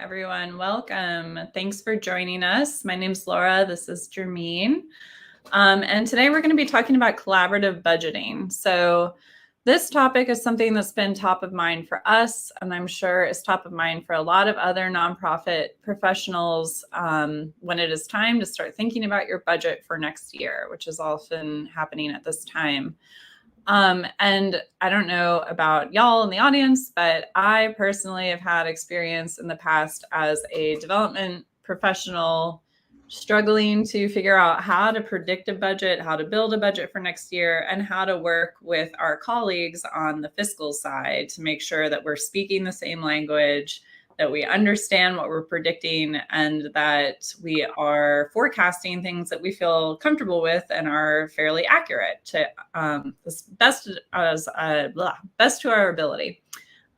everyone. Welcome. Thanks for joining us. My name's Laura. This is Jermeen. And today we're going to be talking about collaborative budgeting. So this topic is something that's been top of mind for us, and I'm sure is top of mind for a lot of other nonprofit professionals when it is time to start thinking about your budget for next year, which is often happening at this time. And I don't know about y'all in the audience, but I personally have had experience in the past as a development professional struggling to figure out how to predict a budget, how to build a budget for next year, and how to work with our colleagues on the fiscal side to make sure that we're speaking the same language, that we understand what we're predicting, and that we are forecasting things that we feel comfortable with and are fairly accurate to best to our ability.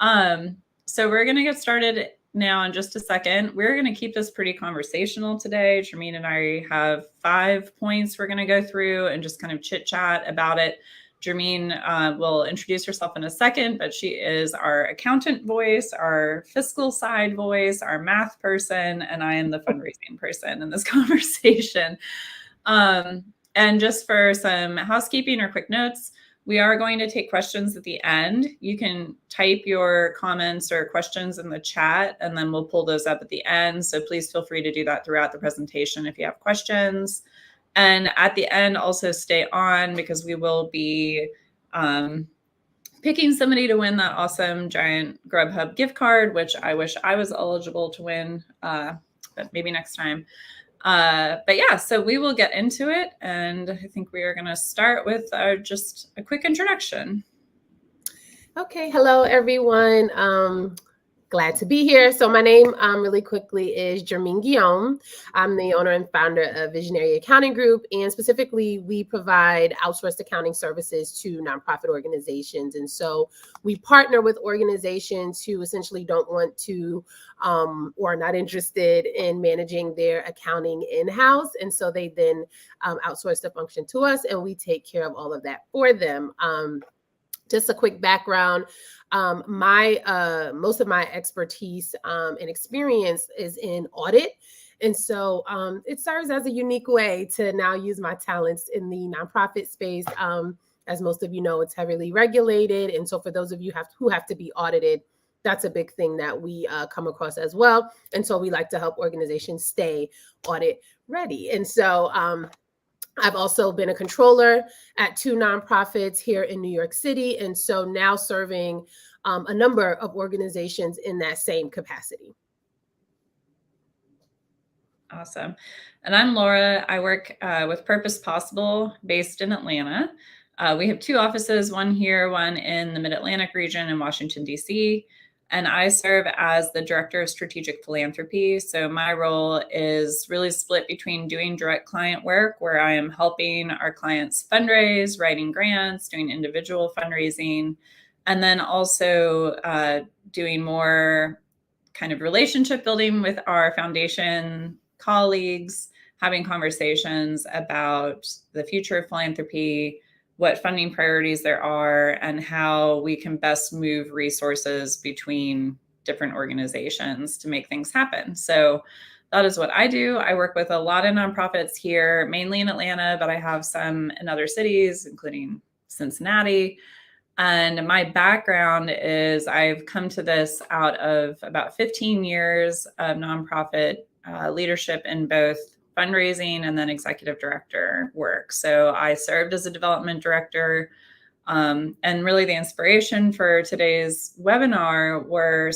So we're going to get started now in just a second. We're going to keep this pretty conversational today. Jermeen and I have 5 points we're going to go through and just kind of chit chat about it. Jermeen will introduce herself in a second, but she is our accountant voice, our fiscal side voice, our math person, and I am the fundraising person in this conversation. And just for some housekeeping or quick notes, we are going to take questions at the end. You can type your comments or questions in the chat, and then we'll pull those up at the end. So please feel free to do that throughout the presentation if you have questions. And at the end, also stay on because we will be picking somebody to win that awesome giant Grubhub gift card, which I wish I was eligible to win, but maybe next time. But yeah, so we will get into it. And I think we are going to start with just a quick introduction. Okay. Hello, everyone. Glad to be here. So my name really quickly is Jermeen Guillaume. I'm the owner and founder of Visionary Accounting Group, and specifically we provide outsourced accounting services to nonprofit organizations. And so we partner with organizations who essentially don't want to or are not interested in managing their accounting in-house. And so they then outsource the function to us, and we take care of all of that for them. Just a quick background. Most of my expertise and experience is in audit. And so it serves as a unique way to now use my talents in the nonprofit space. As most of you know, it's heavily regulated. And so for those of you who have to be audited, that's a big thing that we come across as well. And so we like to help organizations stay audit ready. And so I've also been a controller at 2 nonprofits here in New York City. And so now serving a number of organizations in that same capacity. Awesome. And I'm Laura. I work with Purpose Possible based in Atlanta. We have 2 offices, one here, one in the Mid-Atlantic region in Washington, D.C., and I serve as the Director of Strategic Philanthropy. So my role is really split between doing direct client work, where I am helping our clients fundraise, writing grants, doing individual fundraising, and then also doing more kind of relationship building with our foundation colleagues, having conversations about the future of philanthropy, what funding priorities there are, and how we can best move resources between different organizations to make things happen. So that is what I do. I work with a lot of nonprofits here, mainly in Atlanta, but I have some in other cities, including Cincinnati. And my background is I've come to this out of about 15 years of nonprofit leadership in both fundraising and then executive director work. So I served as a development director, and really the inspiration for today's webinar were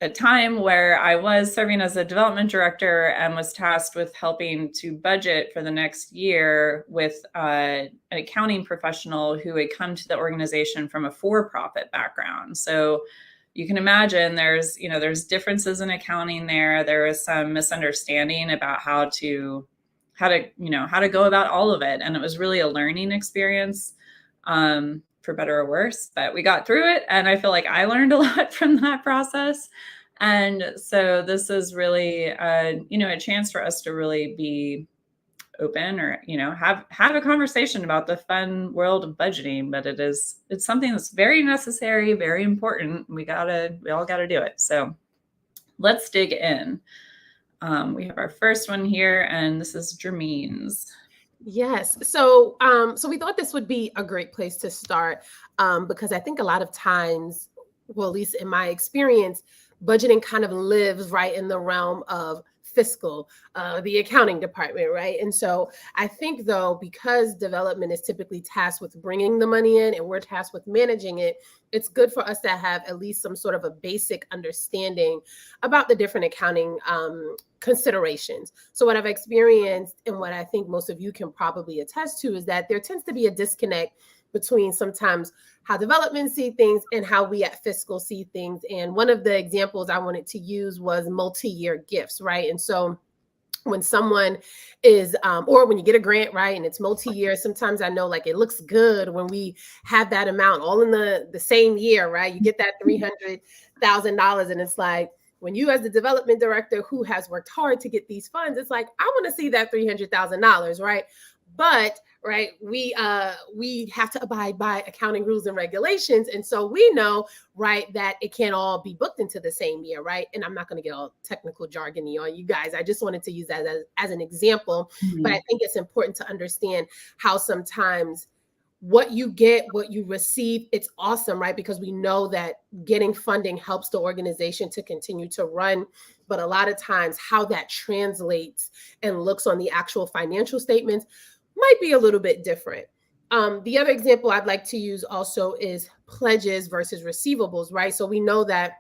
a time where I was serving as a development director and was tasked with helping to budget for the next year with an accounting professional who had come to the organization from a for-profit background. So you can imagine there's differences in accounting there. There was some misunderstanding about how to go about all of it. And it was really a learning experience, for better or worse, but we got through it. And I feel like I learned a lot from that process. And so this is really, a chance for us to really be open or, have a conversation about the fun world of budgeting, but it's something that's very necessary, very important. We all got to do it. So let's dig in. We have our first one here, and this is Jermeen's. Yes. So we thought this would be a great place to start, because I think a lot of times, well, at least in my experience, budgeting kind of lives right in the realm of fiscal, the accounting department, right? And so I think, though, because development is typically tasked with bringing the money in and we're tasked with managing it, it's good for us to have at least some sort of a basic understanding about the different accounting considerations. So what I've experienced and what I think most of you can probably attest to is that there tends to be a disconnect between sometimes how development see things and how we at fiscal see things. And one of the examples I wanted to use was multi-year gifts, right? And so when someone is or when you get a grant, right, and it's multi-year, sometimes I know like it looks good when we have that amount all in the same year, right? You get that $300,000 and it's like, when you as the development director who has worked hard to get these funds, it's like, I want to see that $300,000, right? But right, we have to abide by accounting rules and regulations, and so we know, right, that it can't all be booked into the same year, right? And I'm not going to get all technical jargony on you guys. I just wanted to use that as an example. But I think it's important to understand how sometimes what you get, what you receive, it's awesome, right? Because we know that getting funding helps the organization to continue to run. But a lot of times how that translates and looks on the actual financial statements might be a little bit different. The other example I'd like to use also is pledges versus receivables, right? So we know that,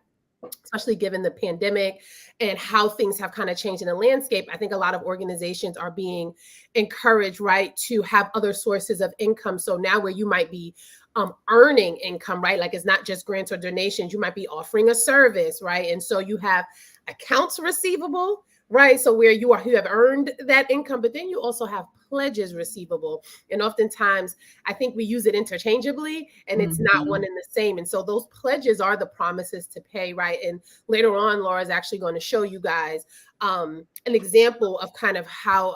especially given the pandemic and how things have kind of changed in the landscape, I think a lot of organizations are being encouraged, right, to have other sources of income. So now where you might be earning income, right, like it's not just grants or donations, you might be offering a service, right? And so you have accounts receivable, right? So where you have earned that income, but then you also have pledges receivable. And oftentimes I think we use it interchangeably and it's not one and the same. And so those pledges are the promises to pay, right? And later on, Laura is actually going to show you guys an example of kind of how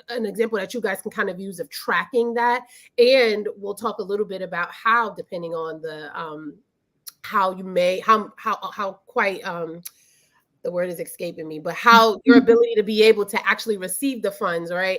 an example that you guys can kind of use of tracking that. And we'll talk a little bit about how, depending on the how quite the word is escaping me, but how your ability to be able to actually receive the funds, right?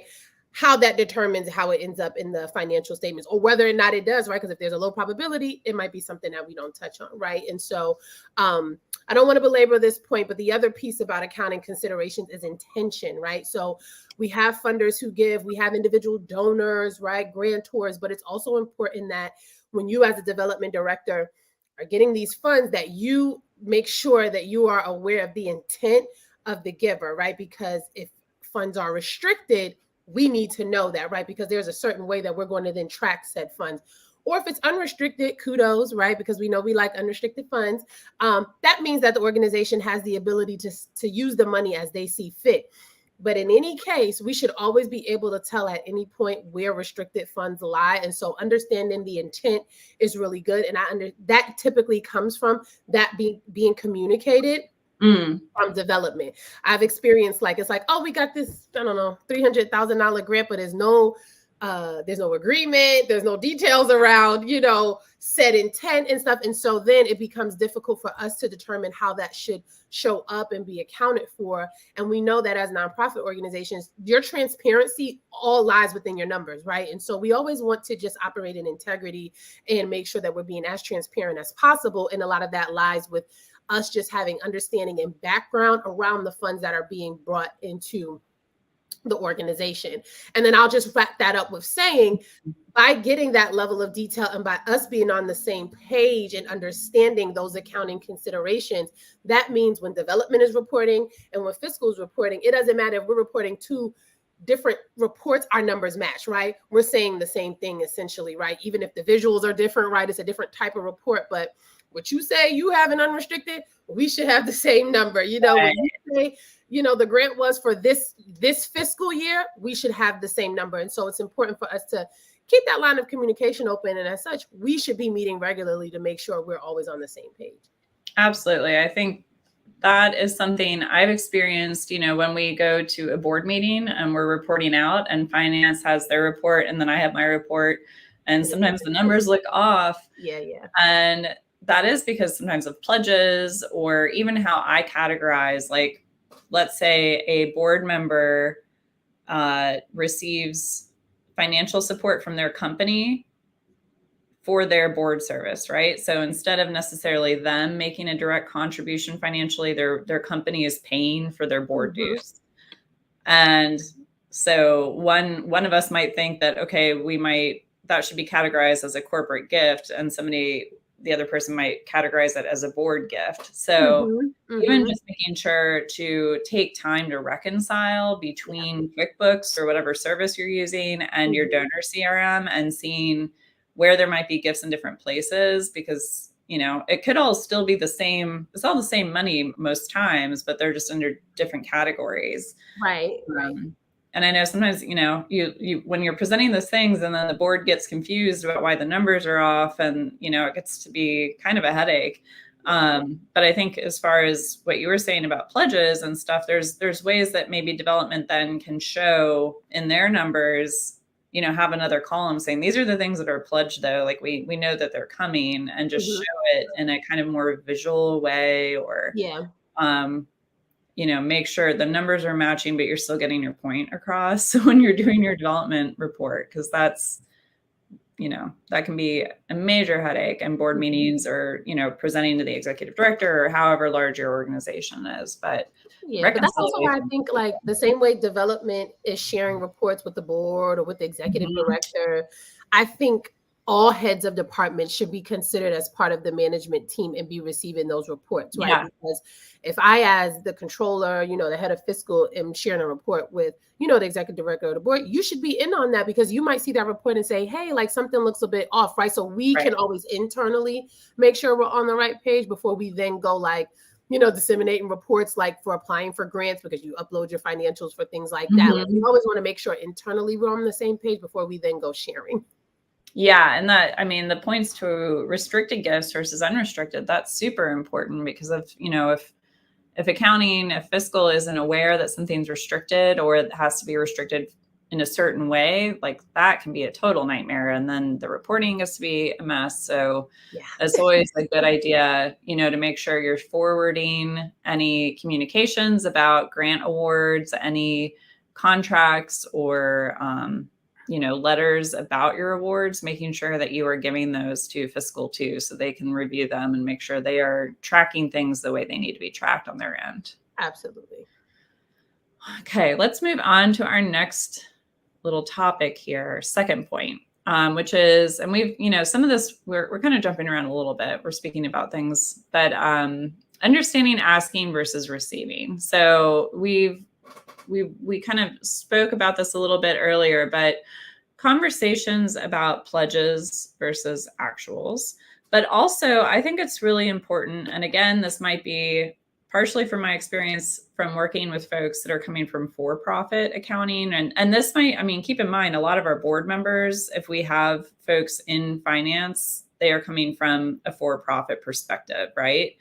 How that determines how it ends up in the financial statements, or whether or not it does, right? Because if there's a low probability, it might be something that we don't touch on, right? And so I don't want to belabor this point, but the other piece about accounting considerations is intention, right? So we have funders who give, we have individual donors, right? Grantors, but it's also important that when you as a development director are getting these funds, that you make sure that you are aware of the intent of the giver, right? Because if funds are restricted, we need to know that, right? Because there's a certain way that we're going to then track said funds. Or if it's unrestricted, kudos, right? Because we know we like unrestricted funds. That means that the organization has the ability to use the money as they see fit. But in any case, we should always be able to tell at any point where restricted funds lie. And so understanding the intent is really good. And that typically comes from that being communicated from development. I've experienced it's like, oh, we got this, I don't know, $300,000 grant, but there's no agreement, there's no details around, said intent and stuff. And so then it becomes difficult for us to determine how that should show up and be accounted for. And we know that as nonprofit organizations, your transparency all lies within your numbers, right? And so we always want to just operate in integrity and make sure that we're being as transparent as possible. And a lot of that lies with us just having understanding and background around the funds that are being brought into the organization. And then I'll just wrap that up with saying, by getting that level of detail and by us being on the same page and understanding those accounting considerations, that means when development is reporting and when fiscal is reporting, it doesn't matter if we're reporting two different reports, our numbers match, right? We're saying the same thing essentially, right? Even if the visuals are different, right? It's a different type of report, but what you say you have an unrestricted, we should have the same number. When you say, the grant was for this fiscal year, we should have the same number. And so it's important for us to keep that line of communication open. And as such, we should be meeting regularly to make sure we're always on the same page. Absolutely. I think that is something I've experienced, when we go to a board meeting and we're reporting out and finance has their report and then I have my report and sometimes the numbers look off. Yeah. And that is because sometimes of pledges, or even how I categorize, like, let's say a board member receives financial support from their company for their board service, right? So instead of necessarily them making a direct contribution financially, their company is paying for their board dues. And so one of us might think that, okay, that should be categorized as a corporate gift, and the other person might categorize it as a board gift. So even just making sure to take time to reconcile between QuickBooks or whatever service you're using and your donor CRM, and seeing where there might be gifts in different places, because it could all still be the same. It's all the same money most times, but they're just under different categories. Right. And I know sometimes, you when you're presenting those things and then the board gets confused about why the numbers are off, and, it gets to be kind of a headache. But I think as far as what you were saying about pledges and stuff, there's ways that maybe development then can show in their numbers, have another column saying, these are the things that are pledged, though. Like we know that they're coming, and just show it in a kind of more visual way, or, make sure the numbers are matching, but you're still getting your point across when you're doing your development report. Cause that's, that can be a major headache in board meetings, or, presenting to the executive director, or however large your organization is. But but that's also why I think, like, the same way development is sharing reports with the board or with the executive director, I think all heads of departments should be considered as part of the management team and be receiving those reports, right? Because if I, as the controller, the head of fiscal, am sharing a report with, the executive director of the board, you should be in on that, because you might see that report and say, hey, like, something looks a bit off, right? So we can always internally make sure we're on the right page before we then go, like, disseminating reports, like for applying for grants, because you upload your financials for things like that. Like, we always want to make sure internally we're on the same page before we then go sharing. Yeah. And the points to restricted gifts versus unrestricted, that's super important, because of, if accounting, if fiscal isn't aware that something's restricted, or it has to be restricted in a certain way, like, that can be a total nightmare. And then the reporting has to be a mess. So it's always a good idea, to make sure you're forwarding any communications about grant awards, any contracts, or, letters about your awards, making sure that you are giving those to fiscal too, so they can review them and make sure they are tracking things the way they need to be tracked on their end. Absolutely. Okay, let's move on to our next little topic here, second point, which is, and we've, some of this, we're kind of jumping around a little bit. We're speaking about things, but understanding asking versus receiving. So we kind of spoke about this a little bit earlier, but conversations about pledges versus actuals. But also, I think it's really important, and again, this might be partially from my experience from working with folks that are coming from for-profit accounting. And this might, keep in mind, a lot of our board members, if we have folks in finance, they are coming from a for-profit perspective, right?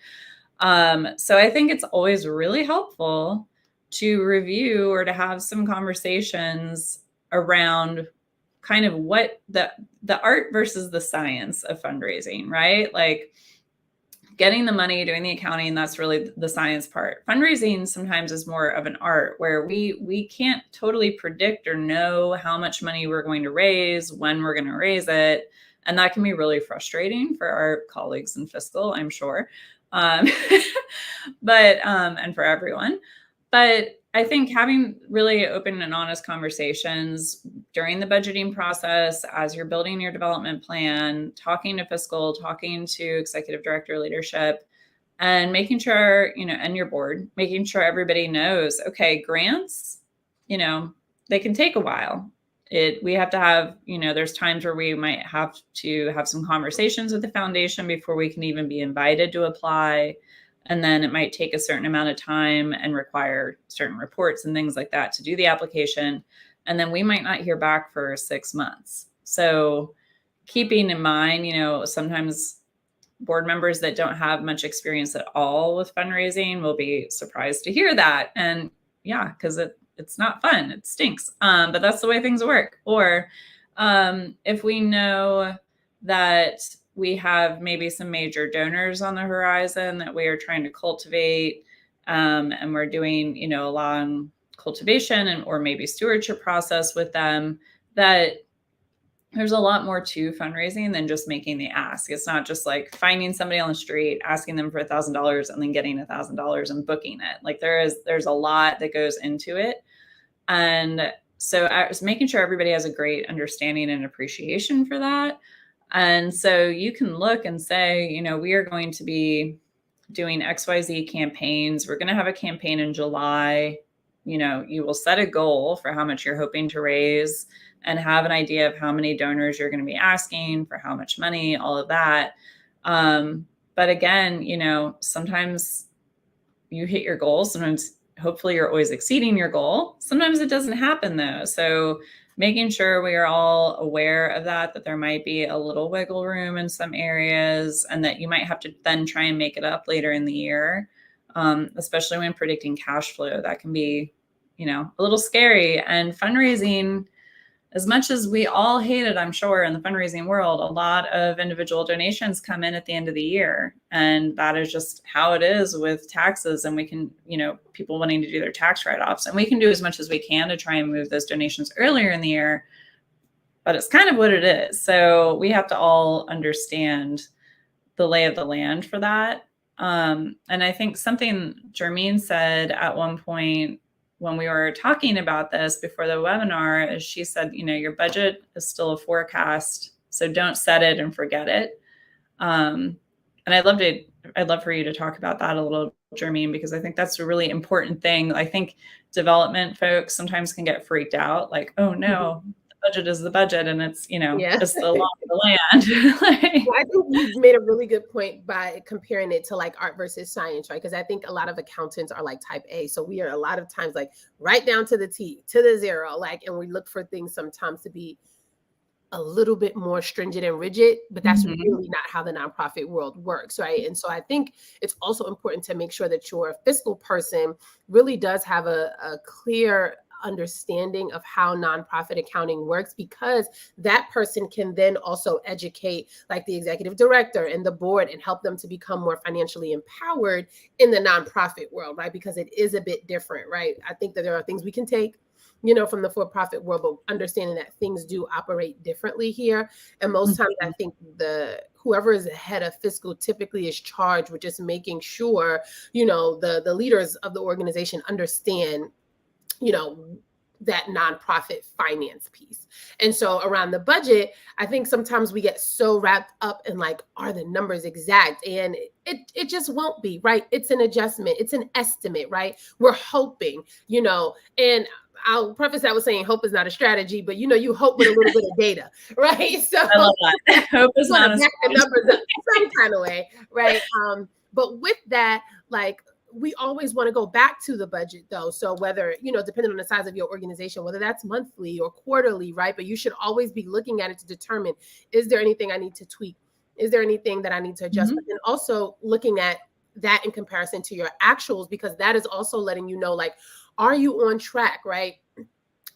So I think it's always really helpful to review, or to have some conversations around kind of what the art versus the science of fundraising, right? Like, getting the money, doing the accounting, that's really the science part. Fundraising sometimes is more of an art, where we can't totally predict or know how much money we're going to raise, when we're going to raise it. And that can be really frustrating for our colleagues in fiscal, I'm sure. And for everyone. But I think having really open and honest conversations during the budgeting process, as you're building your development plan, talking to fiscal, talking to executive director leadership, and making sure, and your board, making sure everybody knows, okay, grants, they can take a while. We have to have, there's times where we might have to have some conversations with the foundation before we can even be invited to apply. And then it might take a certain amount of time and require certain reports and things like that to do the application. And then we might not hear back for 6 months. So keeping in mind, sometimes board members that don't have much experience at all with fundraising will be surprised to hear that. And yeah, because it's not fun. It stinks. But that's the way things work. Or if we know that we have maybe some major donors on the horizon that we are trying to cultivate, and we're doing, a long cultivation and or maybe stewardship process with them, that there's a lot more to fundraising than just making the ask. It's not just like finding somebody on the street, asking them for $1,000 and then getting $1,000 and booking it. Like there's a lot that goes into it. And so I was making sure everybody has a great understanding and appreciation for that. And so you can look and say, we are going to be doing XYZ campaigns. We're going to have a campaign in July. You will set a goal for how much you're hoping to raise and have an idea of how many donors you're going to be asking for how much money, all of that. But again, sometimes you hit your goals. Sometimes, hopefully, you're always exceeding your goal. Sometimes it doesn't happen though. So making sure we are all aware of that there might be a little wiggle room in some areas and that you might have to then try and make it up later in the year, especially when predicting cash flow. That can be, a little scary. And fundraising, as much as we all hate it, I'm sure, in the fundraising world, a lot of individual donations come in at the end of the year. And that is just how it is with taxes. And we can, people wanting to do their tax write-offs, and we can do as much as we can to try and move those donations earlier in the year, but it's kind of what it is. So we have to all understand the lay of the land for that. And I think something Jermaine said at one point when we were talking about this before the webinar is she said, your budget is still a forecast, so don't set it and forget it. And I'd love for you to talk about that a little, Jermaine, because I think that's a really important thing. I think development folks sometimes can get freaked out, like, oh no, the budget is the budget, and it's, it's the law of the land. Well, I think you made a really good point by comparing it to like art versus science, right? Because I think a lot of accountants are like type A. So we are a lot of times like right down to the T, to the zero, and we look for things sometimes to be a little bit more stringent and rigid, but that's really not how the nonprofit world works, right? And so I think it's also important to make sure that your fiscal person really does have a clear understanding of how nonprofit accounting works, because that person can then also educate like the executive director and the board and help them to become more financially empowered in the nonprofit world, right? Because it is a bit different, right? I think that there are things we can take from the for-profit world, but understanding that things do operate differently here. And most times I think whoever is the head of fiscal typically is charged with just making sure, the leaders of the organization understand that nonprofit finance piece. And so around the budget, I think sometimes we get so wrapped up in like, are the numbers exact? And it just won't be, right? It's an adjustment. It's an estimate, right? We're hoping, and I'll preface that with saying hope is not a strategy, but you hope with a little bit of data, right? So I love that. Hope is not a back the numbers up some kind of way, right? But with that, like, we always want to go back to the budget though. So whether, depending on the size of your organization, whether that's monthly or quarterly, right? But you should always be looking at it to determine, is there anything I need to tweak? Is there anything that I need to adjust? But then also looking at that in comparison to your actuals, because that is also letting you know, like, are you on track, right?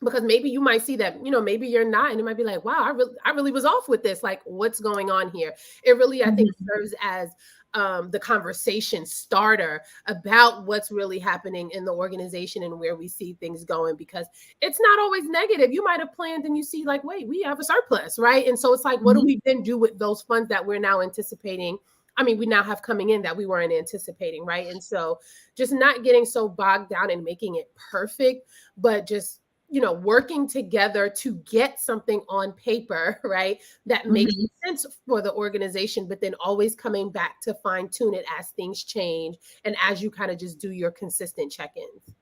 Because maybe you might see that, maybe you're not, and it might be like, wow, I really was off with this. Like, what's going on here? It really, I think, serves as the conversation starter about what's really happening in the organization and where we see things going, because it's not always negative. You might have planned and you see like, wait, we have a surplus, right? And so it's like, what do we then do with those funds that we're now anticipating? I mean, we now have coming in that we weren't anticipating, right? And so just not getting so bogged down and making it perfect, but just working together to get something on paper, right, that makes sense for the organization, but then always coming back to fine tune it as things change and as you kind of just do your consistent check-ins.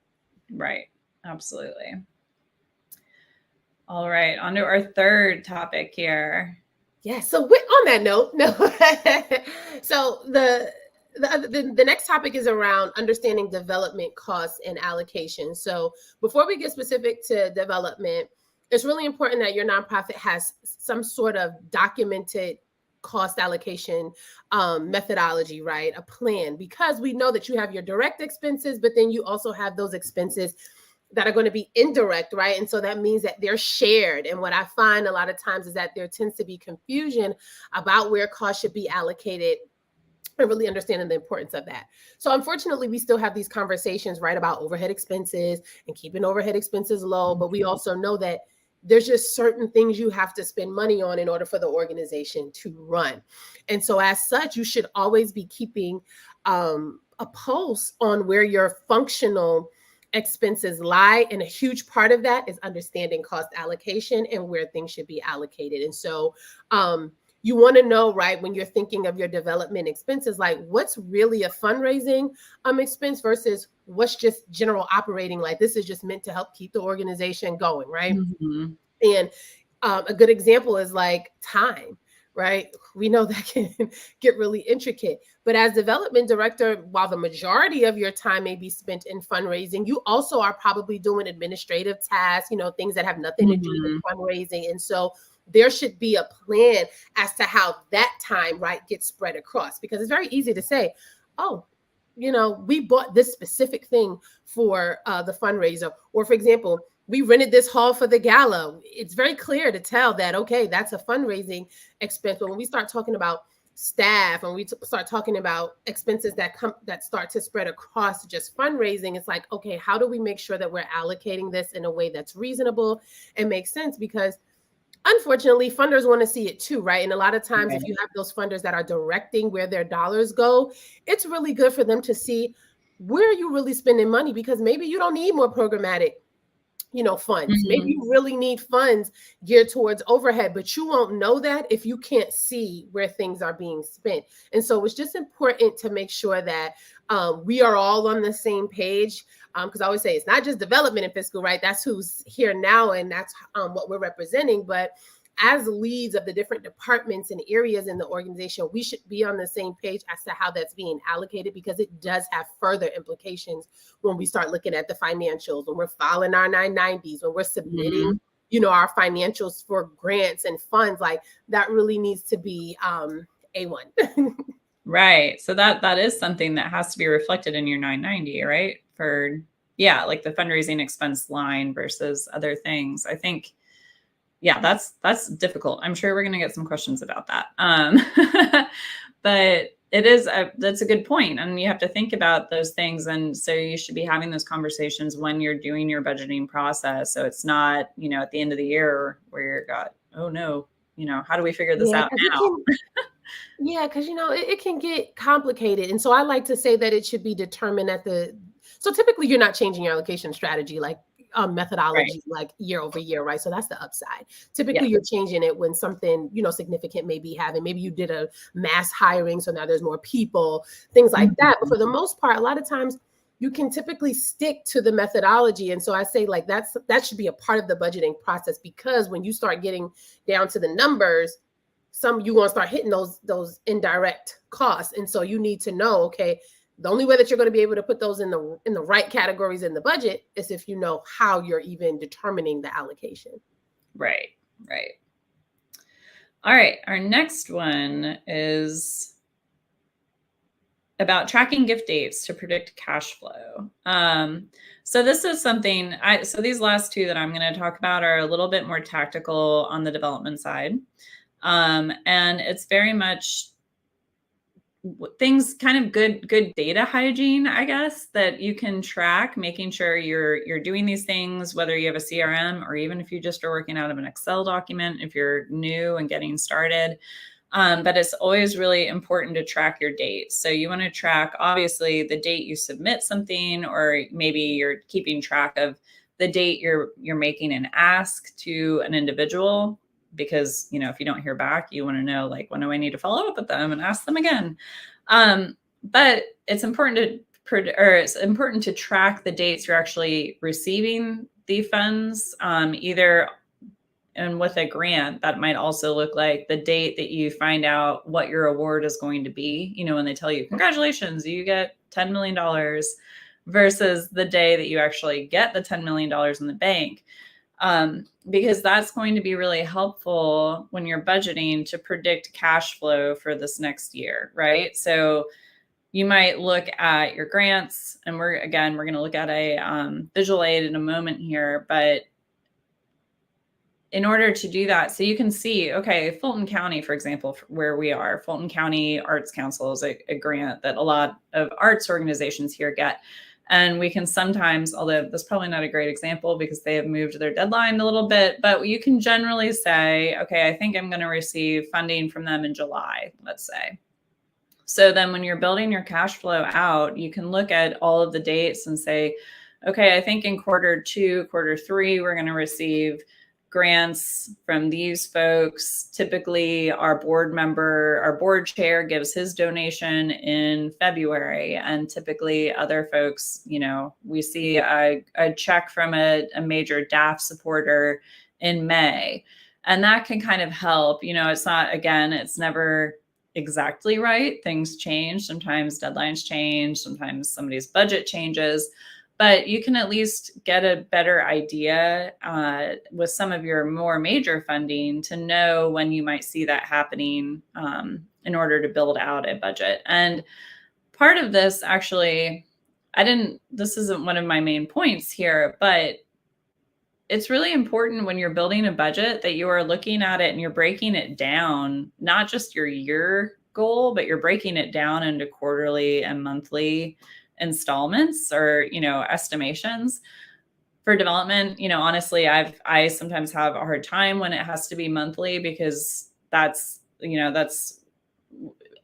Right. Absolutely. All right. On to our third topic here. Yeah. So on that note, no. So the next topic is around understanding development costs and allocation. So before we get specific to development, it's really important that your nonprofit has some sort of documented cost allocation methodology, right? A plan, because we know that you have your direct expenses, but then you also have those expenses that are going to be indirect, right? And so that means that they're shared. And what I find a lot of times is that there tends to be confusion about where costs should be allocated and really understanding the importance of that. So unfortunately, we still have these conversations, right, about overhead expenses and keeping overhead expenses low. But we also know that there's just certain things you have to spend money on in order for the organization to run. And so as such, you should always be keeping a pulse on where your functional expenses lie. And a huge part of that is understanding cost allocation and where things should be allocated. And so you want to know, right, when you're thinking of your development expenses, like what's really a fundraising expense versus what's just general operating, like this is just meant to help keep the organization going, right? Mm-hmm. And a good example is like time, right? We know that can get really intricate. But as development director, while the majority of your time may be spent in fundraising, you also are probably doing administrative tasks, things that have nothing to do with fundraising. And so there should be a plan as to how that time, right, gets spread across, because it's very easy to say, oh, we bought this specific thing for the fundraiser. Or for example, we rented this hall for the gala. It's very clear to tell that, okay, that's a fundraising expense. But when we start talking about staff and we start talking about expenses that start to spread across just fundraising, it's like, okay, how do we make sure that we're allocating this in a way that's reasonable and makes sense? Because unfortunately, funders want to see it too, right? And a lot of times, if you have those funders that are directing where their dollars go, it's really good for them to see where are you really spending money, because maybe you don't need more programmatic funds. Maybe you really need funds geared towards overhead, but you won't know that if you can't see where things are being spent. And so it's just important to make sure that we are all on the same page. Because I always say it's not just development and fiscal, right? That's who's here now, and that's what we're representing. But as leads of the different departments and areas in the organization, we should be on the same page as to how that's being allocated, because it does have further implications when we start looking at the financials, when we're filing our 990s, when we're submitting, our financials for grants and funds. Like that really needs to be A1. Right. So that is something that has to be reflected in your 990, right? Like the fundraising expense line versus other things. I think, that's difficult. I'm sure we're going to get some questions about that. But that's a good point. And you have to think about those things. And so you should be having those conversations when you're doing your budgeting process. So it's not, at the end of the year where you're oh no, how do we figure this out now? Because it can get complicated. And so I like to say that it should be determined so typically you're not changing your allocation strategy, like methodology, like year over year, right? So that's the upside. Typically you're changing it when something, significant may be having, maybe you did a mass hiring, so now there's more people, things like that. But for the most part, a lot of times you can typically stick to the methodology. And so I say like that should be a part of the budgeting process, because when you start getting down to the numbers, you want to start hitting those indirect costs. And so you need to know, okay, the only way that you're going to be able to put those in the right categories in the budget is if you know how you're even determining the allocation. Right. All right. Our next one is about tracking gift dates to predict cash flow. So this is something so these last two that I'm going to talk about are a little bit more tactical on the development side. And it's very much things kind of good data hygiene, I guess, that you can track, making sure you're doing these things, whether you have a CRM or even if you just are working out of an Excel document, if you're new and getting started. But it's always really important to track your dates. So you want to track, obviously, the date you submit something, or maybe you're keeping track of the date you're making an ask to an individual, because, if you don't hear back, you want to know, like, when do I need to follow up with them and ask them again? But it's important to track the dates you're actually receiving the funds, either. And with a grant, that might also look like the date that you find out what your award is going to be. When they tell you, congratulations, you get $10 million, versus the day that you actually get the $10 million in the bank. Because that's going to be really helpful when you're budgeting to predict cash flow for this next year, right? So you might look at your grants, and we're going to look at a visual aid in a moment here, but in order to do that, so you can see, okay, Fulton County, for example, where we are, Fulton County Arts Council is a grant that a lot of arts organizations here get. And we can sometimes, although that's probably not a great example because they have moved their deadline a little bit, but you can generally say, okay, I think I'm going to receive funding from them in July, let's say. So then when you're building your cash flow out, you can look at all of the dates and say, okay, I think in quarter 2, quarter 3, we're going to receive grants from these folks. Typically, our board chair gives his donation in February. And typically other folks, we see a check from a major DAF supporter in May. And that can kind of help. It's not, again, it's never exactly right. Things change. Sometimes deadlines change. Sometimes somebody's budget changes. But you can at least get a better idea with some of your more major funding to know when you might see that happening in order to build out a budget. And part of this, actually, this isn't one of my main points here, but it's really important when you're building a budget that you are looking at it and you're breaking it down, not just your year goal, but you're breaking it down into quarterly and monthly installments or, estimations for development. Honestly, I sometimes have a hard time when it has to be monthly because that's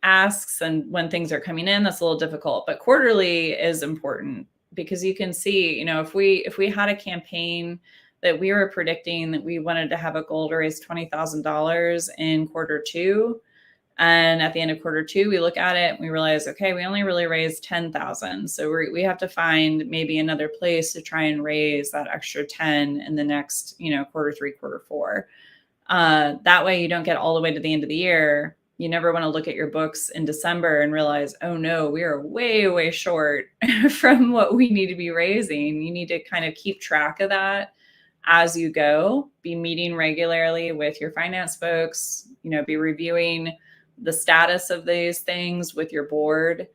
asks, and when things are coming in, that's a little difficult, but quarterly is important because you can see, if we had a campaign that we were predicting that we wanted to have a goal to raise $20,000 in quarter 2. And at the end of quarter 2, we look at it and we realize, okay, we only really raised 10,000. So we have to find maybe another place to try and raise that extra 10 in the next, quarter 3, quarter 4. That way you don't get all the way to the end of the year. You never want to look at your books in December and realize, oh no, we are way, way short from what we need to be raising. You need to kind of keep track of that as you go, be meeting regularly with your finance folks, be reviewing the status of these things with your board.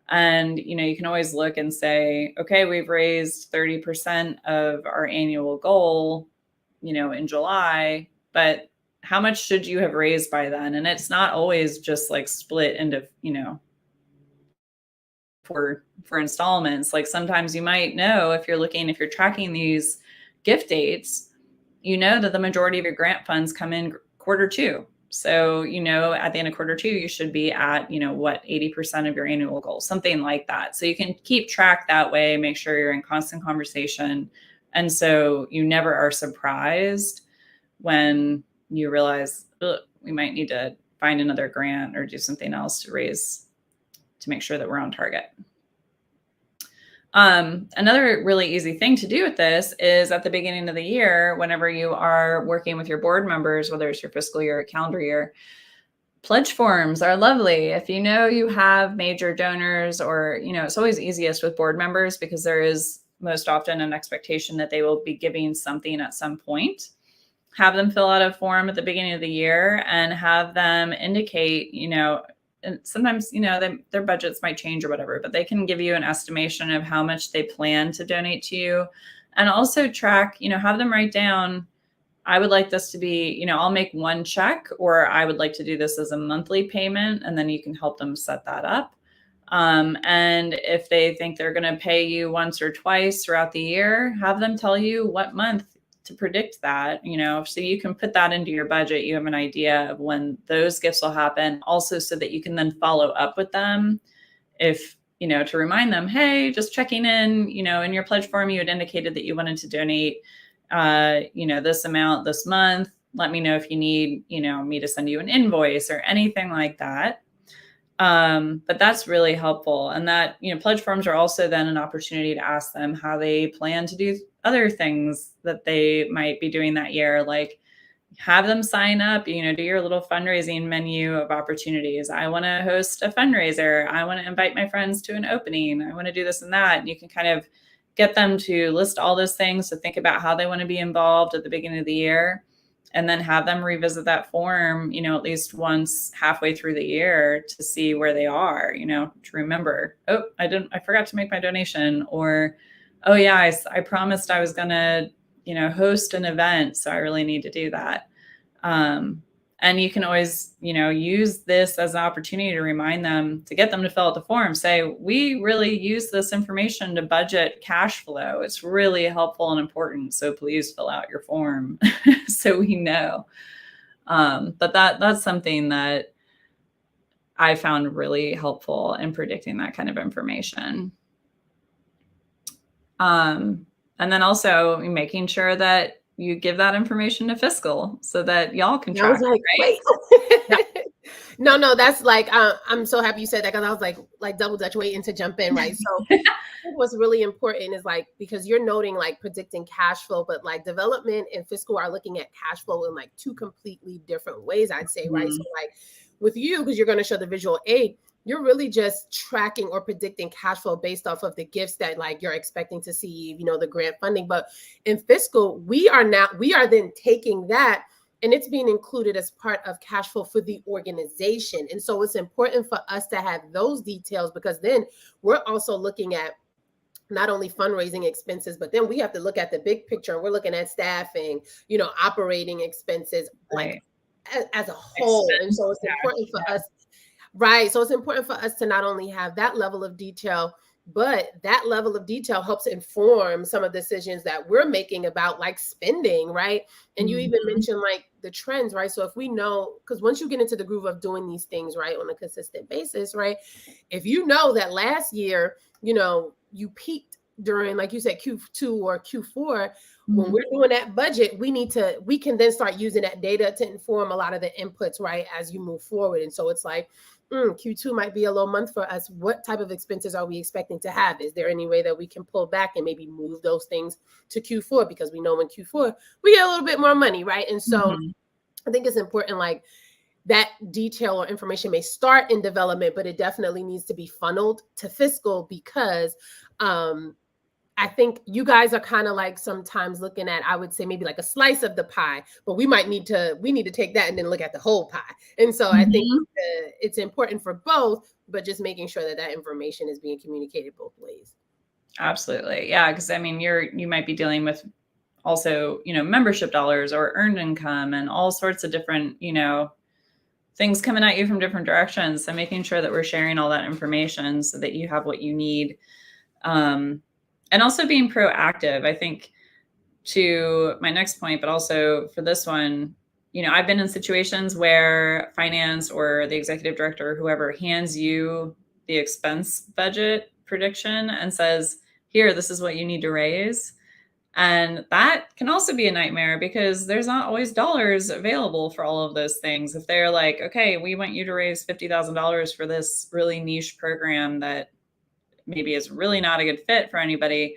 And, you can always look and say, okay, we've raised 30% of our annual goal, in July, but how much should you have raised by then? And it's not always just like split into, for installments. Like sometimes you might know if you're tracking these gift dates, that the majority of your grant funds come in quarter 2. So, at the end of quarter 2, you should be at, 80% of your annual goal, something like that. So you can keep track that way, make sure you're in constant conversation. And so you never are surprised when you realize we might need to find another grant or do something else to make sure that we're on target. Another really easy thing to do with this is at the beginning of the year, whenever you are working with your board members, whether it's your fiscal year or calendar year, pledge forms are lovely. If you have major donors or, it's always easiest with board members because there is most often an expectation that they will be giving something at some point. Have them fill out a form at the beginning of the year and have them indicate, and sometimes, their budgets might change or whatever, but they can give you an estimation of how much they plan to donate to you. And also track, have them write down, I would like this to be, I'll make one check, or I would like to do this as a monthly payment. And then you can help them set that up. And if they think they're going to pay you once or twice throughout the year, have them tell you what month to predict that, so you can put that into your budget. You have an idea of when those gifts will happen, also so that you can then follow up with them if, to remind them, hey, just checking in, in your pledge form, you had indicated that you wanted to donate, this amount this month. Let me know if you need, me to send you an invoice or anything like that. But that's really helpful. And that, pledge forms are also then an opportunity to ask them how they plan to do other things that they might be doing that year. Like have them sign up, do your little fundraising menu of opportunities. I want to host a fundraiser. I want to invite my friends to an opening. I want to do this and that. And you can kind of get them to list all those things to think about how they want to be involved at the beginning of the year. and then have them revisit that form, at least once halfway through the year to see where they are, to remember, oh, I forgot to make my donation, or, oh yeah, I promised I was going to, host an event. So I really need to do that. And you can always, use this as an opportunity to remind them, to get them to fill out the form. Say, we really use this information to budget cash flow. It's really helpful and important. So please fill out your form so we know. But that's something that I found really helpful in predicting that kind of information. And then also making sure that you give that information to fiscal so that y'all can track. I was like, right? Wait. No, that's like, I'm so happy you said that, because I was like double Dutch waiting to jump in, right? So what's really important is like, because you're noting like predicting cash flow, but like development and fiscal are looking at cash flow in like two completely different ways, I'd say, right? So like with you, because you're going to show the visual aid, you're really just tracking or predicting cash flow based off of the gifts that like you're expecting to see, the grant funding. But in fiscal, we are then taking that and it's being included as part of cash flow for the organization. And so it's important for us to have those details, because then we're also looking at not only fundraising expenses, but then we have to look at the big picture. We're looking at staffing, operating expenses, like as a whole. And so it's important for us. Right. So it's important for us to not only have that level of detail, but that level of detail helps inform some of the decisions that we're making about like spending, right? And you even mentioned like the trends, right? So if we know, because once you get into the groove of doing these things, right, on a consistent basis, right? If you know that last year, you peaked during, like you said, Q2 or Q4, when we're doing that budget, we can then start using that data to inform a lot of the inputs, right, as you move forward. And so it's like, Q2 might be a low month for us. What type of expenses are we expecting to have? Is there any way that we can pull back and maybe move those things to Q4? Because we know in Q4, we get a little bit more money, right? And so I think it's important, like, that detail or information may start in development, but it definitely needs to be funneled to fiscal, because I think you guys are kind of like sometimes looking at, I would say maybe like a slice of the pie, but we need to take that and then look at the whole pie. And so I think it's important for both, but just making sure that that information is being communicated both ways. Absolutely. Yeah. Cause I mean, you might be dealing with also, membership dollars or earned income and all sorts of different, things coming at you from different directions. So making sure that we're sharing all that information so that you have what you need. And also being proactive, I think, to my next point, but also for this one, I've been in situations where finance or the executive director or whoever hands you the expense budget prediction and says, here, this is what you need to raise. And that can also be a nightmare, because there's not always dollars available for all of those things. If they're like, okay, we want you to raise $50,000 for this really niche program that maybe is really not a good fit for anybody,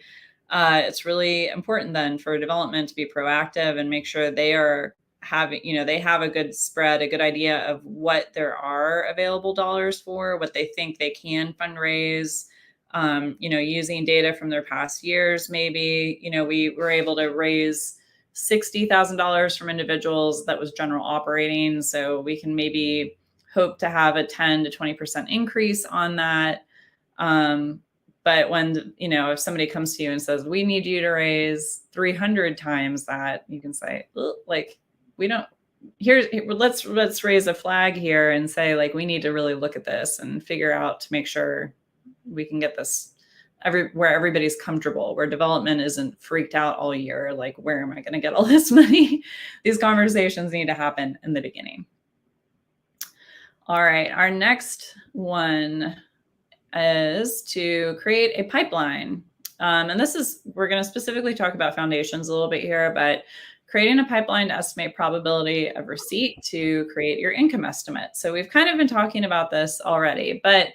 it's really important then for development to be proactive and make sure they are having, they have a good spread, a good idea of what there are available dollars for, what they think they can fundraise, using data from their past years. Maybe, we were able to raise $60,000 from individuals that was general operating. So we can maybe hope to have a 10 to 20% increase on that. But when, if somebody comes to you and says, we need you to raise 300 times that, you can say, like, we don't, let's raise a flag here and say, like, we need to really look at this and figure out to make sure we can get this where everybody's comfortable, where development isn't freaked out all year. Like, where am I going to get all this money? These conversations need to happen in the beginning. All right. Our next one is to create a pipeline. And we're going to specifically talk about foundations a little bit here, but creating a pipeline to estimate probability of receipt to create your income estimate. So we've kind of been talking about this already, but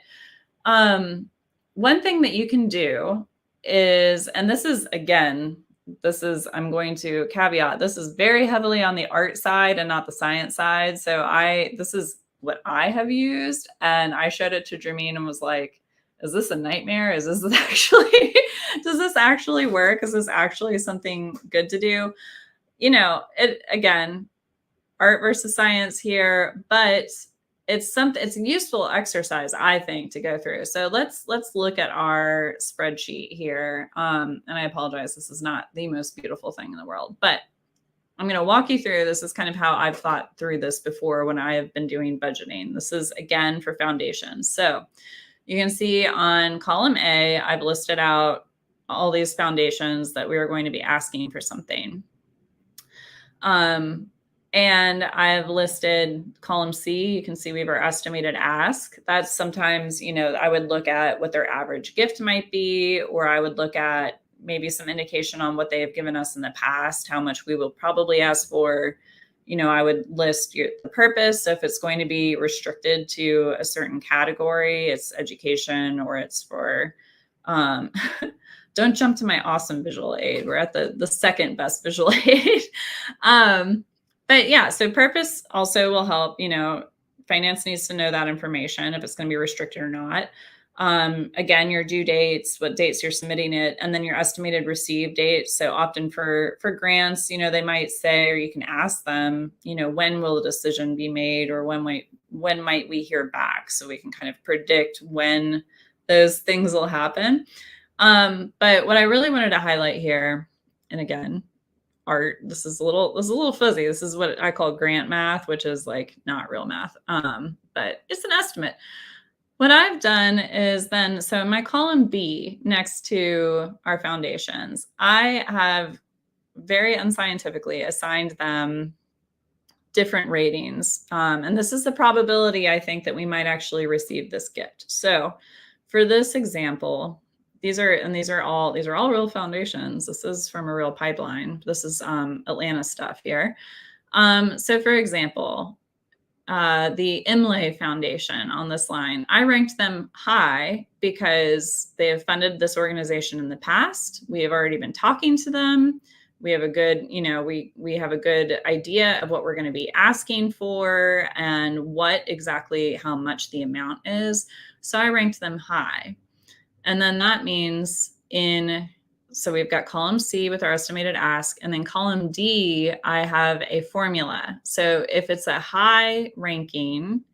one thing that you can do is, and I'm going to caveat, this is very heavily on the art side and not the science side. So this is what I have used, and I showed it to Jermaine and was like, is this a nightmare? Does this actually work? Is this actually something good to do? Again, art versus science here, but it's a useful exercise, I think, to go through. So let's look at our spreadsheet here. And I apologize, this is not the most beautiful thing in the world, but I'm going to walk you through. This is kind of how I've thought through this before when I have been doing budgeting. This is again for foundations. So you can see on column A, I've listed out all these foundations that we are going to be asking for something. And I've listed column C. You can see we have our estimated ask. That's sometimes, I would look at what their average gift might be, or I would look at maybe some indication on what they have given us in the past, how much we will probably ask for. I would list the purpose. So if it's going to be restricted to a certain category, it's education, or it's for, don't jump to my awesome visual aid. We're at the second best visual aid. But yeah, so purpose also will help. Finance needs to know that information, if it's going to be restricted or not. Again, your due dates, what dates you're submitting it, and then your estimated receive date. So often for grants, they might say, or you can ask them, when will the decision be made, or when might we hear back? So we can kind of predict when those things will happen. But what I really wanted to highlight here, and again, art, this is a little fuzzy. This is what I call grant math, which is like not real math, but it's an estimate. What I've done is then, so in my column B next to our foundations, I have very unscientifically assigned them different ratings. And this is the probability I think that we might actually receive this gift. So for this example, these are all real foundations. This is from a real pipeline. This is Atlanta stuff here. So for example, the Imlay Foundation on this line, I ranked them high because they have funded this organization in the past. We have already been talking to them. We have a good, we have a good idea of what we're going to be asking for and how much the amount is. So I ranked them high. And then that means so we've got column C with our estimated ask, and then column D, I have a formula. So if it's a high ranking,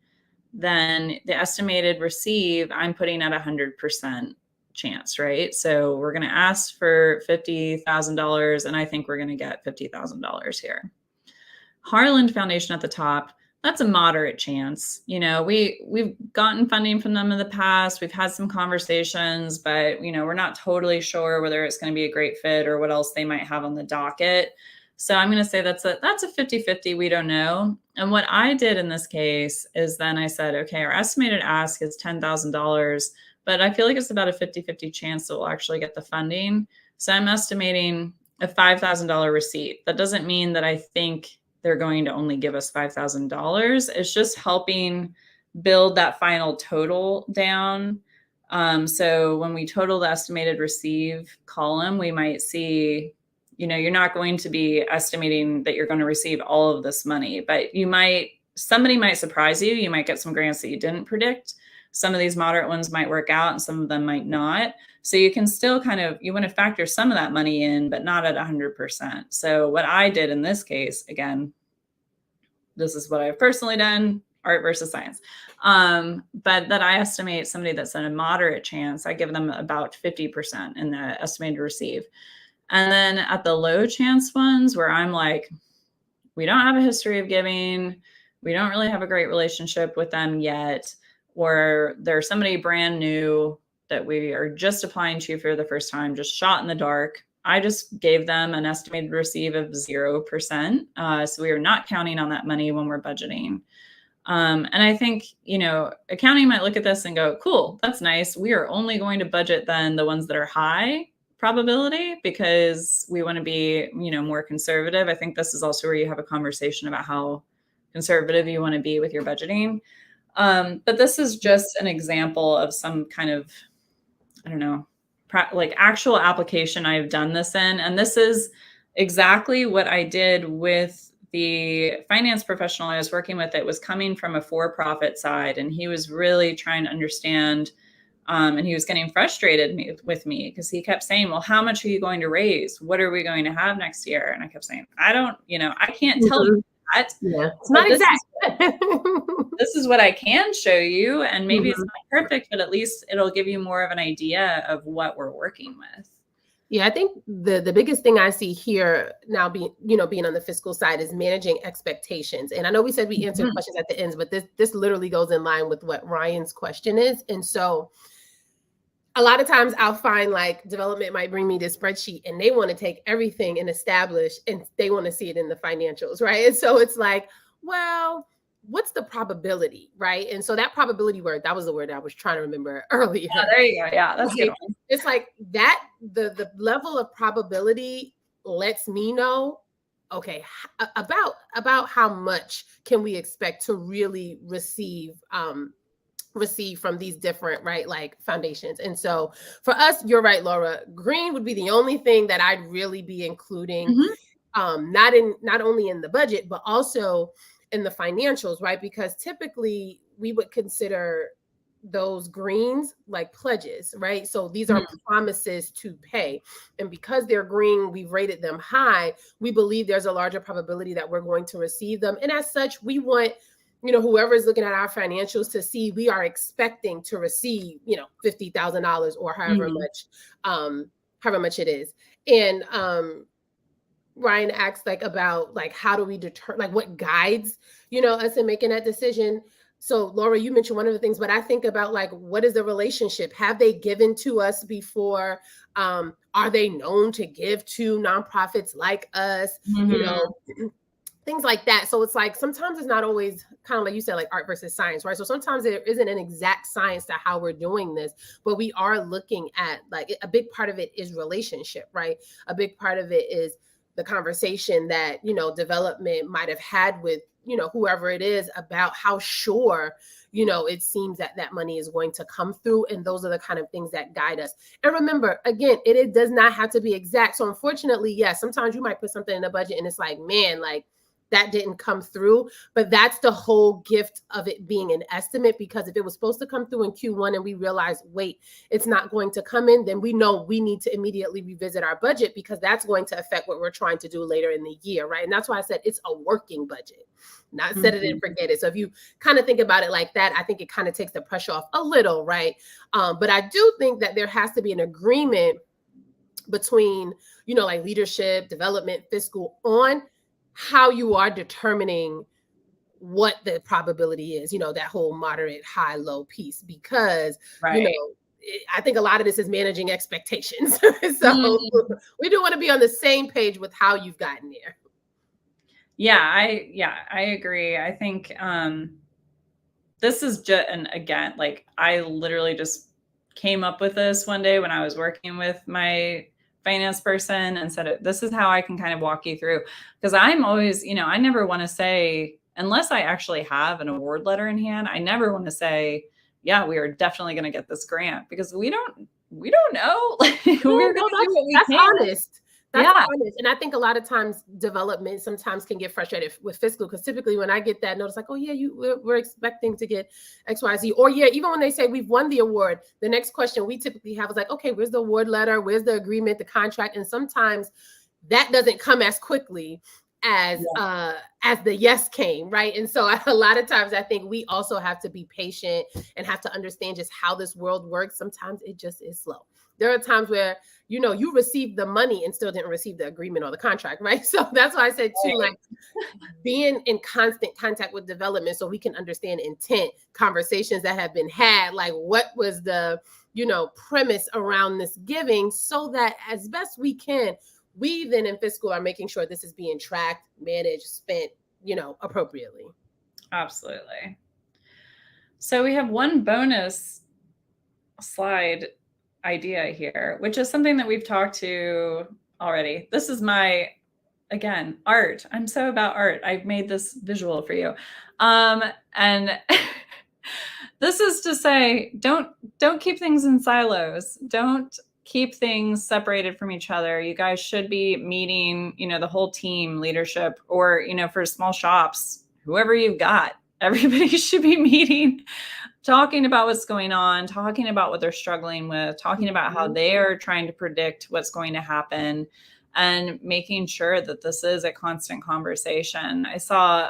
then the estimated receive, I'm putting at 100% chance, right? So we're going to ask for $50,000, and I think we're going to get $50,000 here. Harland Foundation at the top, that's a moderate chance. We've gotten funding from them in the past. We've had some conversations, but we're not totally sure whether it's going to be a great fit or what else they might have on the docket. So I'm going to say that's a 50-50. We don't know. And what I did in this case is then I said, okay, our estimated ask is $10,000, but I feel like it's about a 50-50 chance that we'll actually get the funding. So I'm estimating a $5,000 receipt. That doesn't mean that I think they're going to only give us $5,000. It's just helping build that final total down. So when we total the estimated receive column, we might see, you're not going to be estimating that you're going to receive all of this money, but somebody might surprise you. You might get some grants that you didn't predict. Some of these moderate ones might work out and some of them might not. So you can still you want to factor some of that money in, but not at 100%. So what I did in this case, again, this is what I've personally done, art versus science. But that I estimate somebody that's in a moderate chance, I give them about 50% in the estimated receive. And then at the low chance ones where I'm like, we don't have a history of giving, we don't really have a great relationship with them yet, or there's somebody brand new that we are just applying to for the first time, just shot in the dark, I just gave them an estimated receive of 0%. So we are not counting on that money when we're budgeting. And I think, accounting might look at this and go, cool, that's nice. We are only going to budget then the ones that are high probability because we want to be, more conservative. I think this is also where you have a conversation about how conservative you want to be with your budgeting. But this is just an example of some kind of, like actual application I've done this in. And this is exactly what I did with the finance professional I was working with. It was coming from a for-profit side, and he was really trying to understand, and he was getting frustrated with me because he kept saying, well, how much are you going to raise? What are we going to have next year? And I kept saying, I can't tell you that. Yeah, it's But not exact. this is what I can show you. And maybe it's Mhm. not perfect, but at least it'll give you more of an idea of what we're working with. Yeah, I think the biggest thing I see here now being on the fiscal side is managing expectations. And I know we said we answered Mhm. questions at the ends, but this literally goes in line with what Ryan's question is. And so a lot of times I'll find like development might bring me this spreadsheet and they want to take everything and establish and they want to see it in the financials, right? And so it's like, well, what's the probability, right? And so that probability word, that was the word I was trying to remember earlier. Yeah, there you go. Yeah, that's a good Like, one. it's like that the level of probability lets me know, okay, about how much can we expect to really receive from these different, right, like foundations. And so for us, you're right, Laura, green would be the only thing that I'd really be including, Mhm. not only in the budget but also in the financials, right? Because typically we would consider those greens like pledges, right? So these are Mhm. promises to pay, and because they're green, we've rated them high. We believe there's a larger probability that we're going to receive them, and as such we want, whoever is looking at our financials to see we are expecting to receive, $50,000 or Mhm. however much it is. And Ryan asked like about like how do we deter like what guides, us in making that decision. So Laura, you mentioned one of the things, but I think about like what is the relationship? Have they given to us before? Are they known to give to nonprofits like us? You Mhm. know, things like that. So it's like sometimes it's not always kind of like you said, like art versus science, right? So sometimes there isn't an exact science to how we're doing this, but we are looking at like a big part of it is relationship, right? A big part of it is the conversation that, development might have had with, whoever it is about how sure, it seems that that money is going to come through. And those are the kind of things that guide us. And remember, again, it does not have to be exact. So unfortunately, yes, sometimes you might put something in a budget and it's like, man, like, that didn't come through. But that's the whole gift of it being an estimate, because if it was supposed to come through in Q1 and we realize, wait, it's not going to come in, then we know we need to immediately revisit our budget, because that's going to affect what we're trying to do later in the year, right? And that's why I said it's a working budget, not set it and Mhm. forget it. So if you kind of think about it like that, I think it kind of takes the pressure off a little, right? But I do think that there has to be an agreement between, like leadership, development, fiscal, on how you are determining what the probability is, that whole moderate, high, low piece, because, Right. I think a lot of this is managing expectations. So Mhm. we do want to be on the same page with how you've gotten there. Yeah, I agree. I think this is just, and again, like I literally just came up with this one day when I was working with my finance person and said, this is how I can kind of walk you through. Because I'm always, I never want to say, unless I actually have an award letter in hand, I never want to say, yeah, we are definitely going to get this grant, because we don't know. Like, Yeah, we're going no, to do what we that's can. honest. That's Yeah. honest. And I think a lot of times development sometimes can get frustrated with fiscal, because typically when I get that notice, like, oh yeah, we're expecting to get XYZ. Or yeah, even when they say we've won the award, the next question we typically have is like, okay, where's the award letter? Where's the agreement, the contract? And sometimes that doesn't come as quickly as the yes came, right? And so a lot of times I think we also have to be patient and have to understand just how this world works. Sometimes it just is slow. There are times where, you received the money and still didn't receive the agreement or the contract, right? So that's why I said too, Right. like being in constant contact with development so we can understand intent, conversations that have been had, like what was the, premise around this giving, so that as best we can, we then in fiscal are making sure this is being tracked, managed, spent, appropriately. Absolutely. So we have one bonus slide idea here, which is something that we've talked to already. This is my, again, art. I'm so about art. I've made this visual for you. And this is to say, don't keep things in silos. Don't keep things separated from each other. You guys should be meeting, the whole team, leadership, or, for small shops, whoever you've got, everybody should be meeting, talking about what's going on, talking about what they're struggling with, talking about how Mhm. they are trying to predict what's going to happen. and making sure that this is a constant conversation. I saw,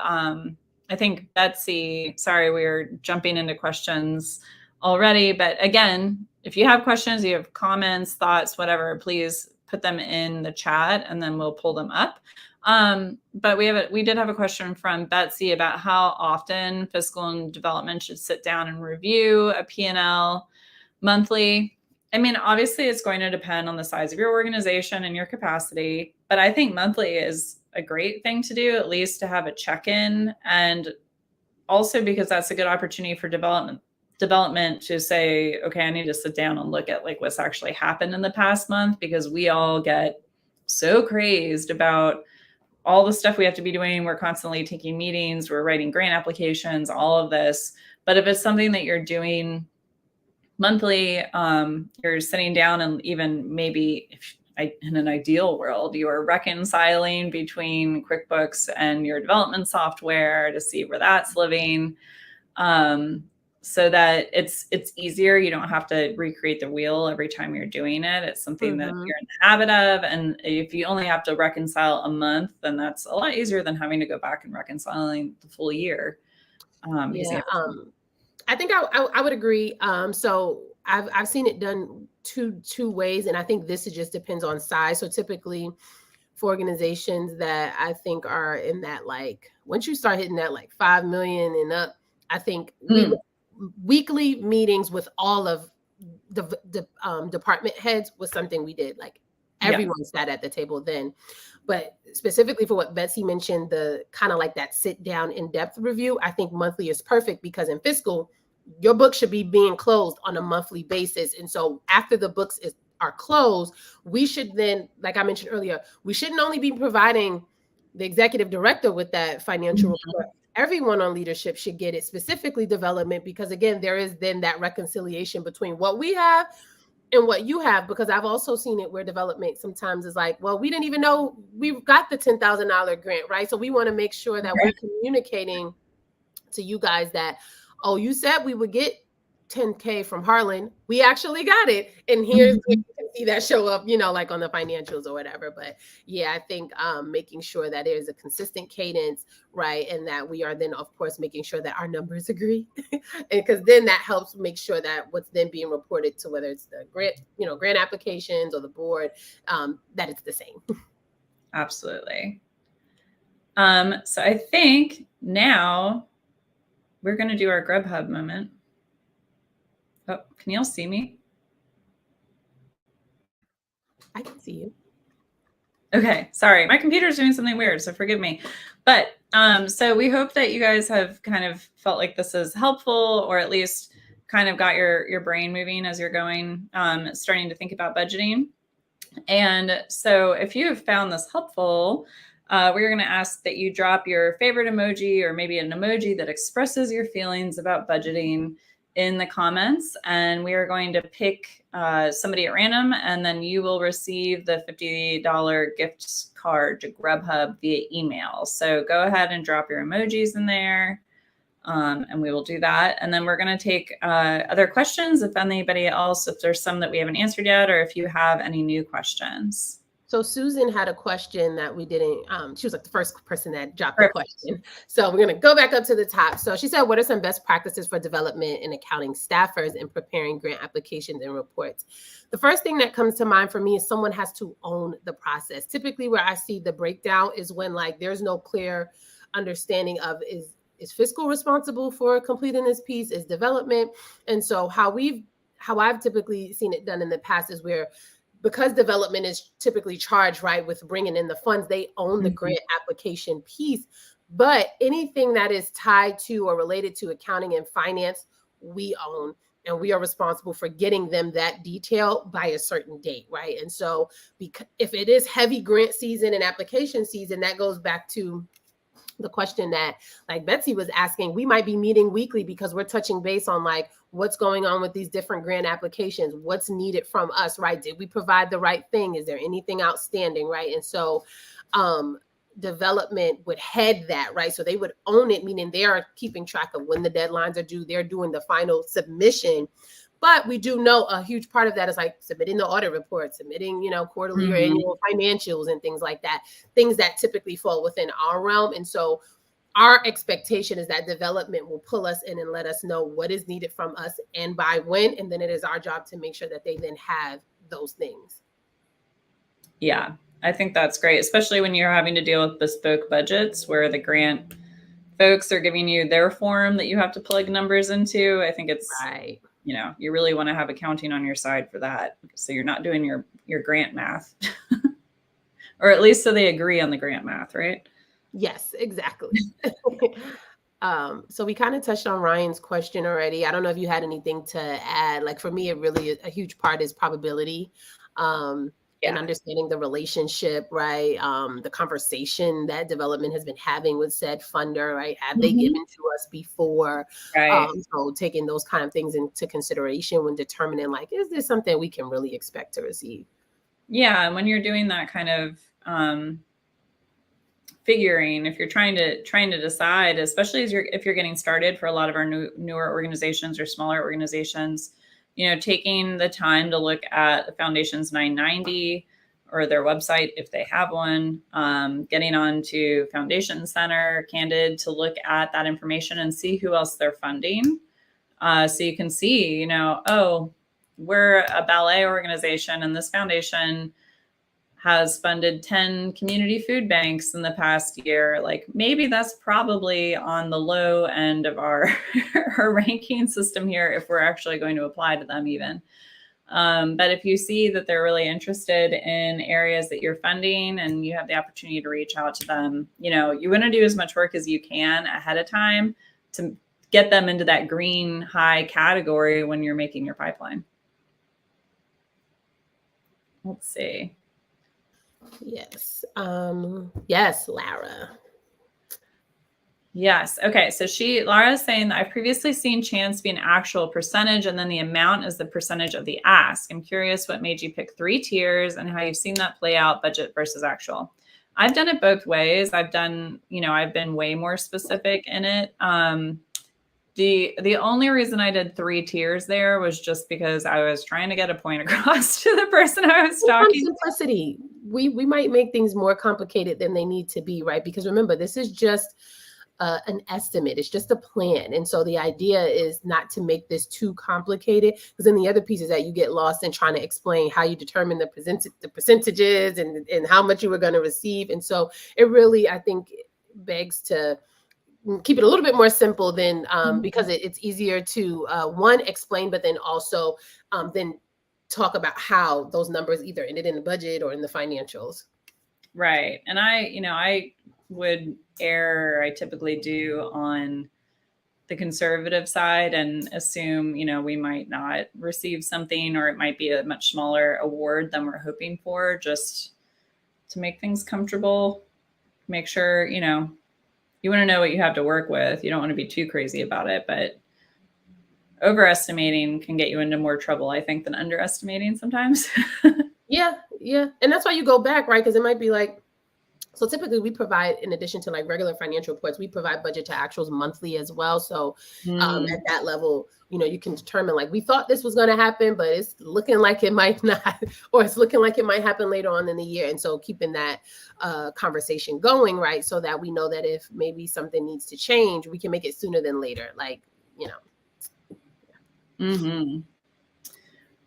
I think Betsy, sorry, we were jumping into questions already, but again, if you have questions, you have comments, thoughts, whatever, please put them in the chat and then we'll pull them up. But we did have a question from Betsy about how often fiscal and development should sit down and review a P&L monthly. I mean, obviously it's going to depend on the size of your organization and your capacity, but I think monthly is a great thing to do, at least to have a check-in, and also because that's a good opportunity for development to say, okay, I need to sit down and look at like what's actually happened in the past month, because we all get so crazed about all the stuff we have to be doing. We're constantly taking meetings, we're writing grant applications, all of this. But if it's something that you're doing monthly, you're sitting down and even maybe in an ideal world, you are reconciling between QuickBooks and your development software to see where that's living, so that it's easier. You don't have to recreate the wheel every time you're doing it. It's something that you're in the habit of. And if you only have to reconcile a month, then that's a lot easier than having to go back and reconciling the full year. I think I would agree. So I've seen it done two ways, and I think this just depends on size. So typically for organizations that I think are in that, like, once you start hitting that like 5 million and up, I think weekly meetings with all of the department heads was something we did. Like everyone sat at the table then. But specifically for what Betsy mentioned, the kind of like that sit down in-depth review, I think monthly is perfect, because in fiscal, your book should be being closed on a monthly basis. And so after the books are closed, we should then, like I mentioned earlier, we shouldn't only be providing the executive director with that financial report. Everyone on leadership should get it, specifically development, because again, there is then that reconciliation between what we have and what you have, because I've also seen it where development sometimes is like, well, we didn't even know we've got the $10,000 grant, right? So we want to make sure that we're communicating to you guys that, oh, you said we would get 10K from Harlan. We actually got it. And here's where you can see that show up, like on the financials or whatever. But yeah, I think making sure that there's a consistent cadence, right? And that we are then, of course, making sure that our numbers agree. Because then that helps make sure that what's then being reported to, whether it's the grant applications or the board, that it's the same. Absolutely. So I think now we're going to do our Grubhub moment. Oh, can y'all see me? I can see you. Okay, sorry. My computer's doing something weird, so forgive me. But so we hope that you guys have kind of felt like this is helpful, or at least kind of got your brain moving as you're going, starting to think about budgeting. And so if you have found this helpful, we're going to ask that you drop your favorite emoji, or maybe an emoji that expresses your feelings about budgeting, in the comments, and we are going to pick somebody at random, and then you will receive the $50 gift card to Grubhub via email. So go ahead and drop your emojis in there, and we will do that. And then we're going to take other questions, if anybody else, if there's some that we haven't answered yet, or if you have any new questions. So Susan had a question that we didn't, she was like the first person that dropped the question. So we're going to go back up to the top. So she said, what are some best practices for development and accounting staffers in preparing grant applications and reports? The first thing that comes to mind for me is someone has to own the process. Typically where I see the breakdown is when like there's no clear understanding of is fiscal responsible for completing this piece, is development. And so how I've typically seen it done in the past is where, because development is typically charged, right, with bringing in the funds, they own the grant application piece. But anything that is tied to or related to accounting and finance, we own, and we are responsible for getting them that detail by a certain date, right? And so if it is heavy grant season and application season, that goes back to the question that like Betsy was asking. We might be meeting weekly because we're touching base on like what's going on with these different grant applications, what's needed from us, right? Did we provide the right thing? Is there anything outstanding, right? And so development would head that, right? So they would own it, meaning they are keeping track of when the deadlines are due. They're doing the final submission. But we do know a huge part of that is like submitting the audit report, submitting, quarterly or annual financials and things like that, things that typically fall within our realm. And so our expectation is that development will pull us in and let us know what is needed from us and by when. And then it is our job to make sure that they then have those things. Yeah, I think that's great, especially when you're having to deal with bespoke budgets where the grant folks are giving you their form that you have to plug numbers into. I think it's right. You really want to have accounting on your side for that, so you're not doing your grant math, or at least so they agree on the grant math, right? Yes, exactly. So we kind of touched on Ryan's question already. I don't know if you had anything to add. Like for me, it really a huge part is probability. And understanding the relationship, right? The conversation that development has been having with said funder, right? Have they given to us before? Right. So taking those kind of things into consideration when determining, like, is this something we can really expect to receive? Yeah, and when you're doing that kind of figuring, if you're trying to decide, especially if you're getting started, for a lot of our newer organizations or smaller organizations, taking the time to look at the foundation's 990 or their website if they have one, getting on to Foundation Center, Candid, to look at that information and see who else they're funding. So you can see, oh, we're a ballet organization and this foundation has funded 10 community food banks in the past year. Like maybe that's probably on the low end of our ranking system here if we're actually going to apply to them even. But if you see that they're really interested in areas that you're funding and you have the opportunity to reach out to them, you want to do as much work as you can ahead of time to get them into that green high category when you're making your pipeline. Let's see. Yes. Yes, Lara. Yes. Okay. So Lara is saying that I've previously seen chance be an actual percentage and then the amount is the percentage of the ask. I'm curious what made you pick 3 tiers and how you've seen that play out, budget versus actual. I've done it both ways. I've been way more specific in it. The only reason I did 3 tiers there was just because I was trying to get a point across to the person I was talking. Simplicity. We might make things more complicated than they need to be, right? Because remember, this is just an estimate. It's just a plan. And so the idea is not to make this too complicated, because then the other piece is that you get lost in trying to explain how you determine the percentages and how much you were going to receive. And so it really, I think, begs to keep it a little bit more simple than because it's easier to one, explain, but then also then talk about how those numbers either ended in the budget or in the financials. Right. And I would err, I typically do, on the conservative side and assume, we might not receive something, or it might be a much smaller award than we're hoping for, just to make things comfortable. Make sure, you want to know what you have to work with. You don't want to be too crazy about it, but overestimating can get you into more trouble, I think, than underestimating sometimes. Yeah. And that's why you go back, right? Because it might be like, so typically we provide, in addition to like regular financial reports, we provide budget to actuals monthly as well. So at that level, you can determine, like, we thought this was going to happen, but it's looking like it might not, or it's looking like it might happen later on in the year. And so keeping that conversation going, right? So that we know that if maybe something needs to change, we can make it sooner than later. Like,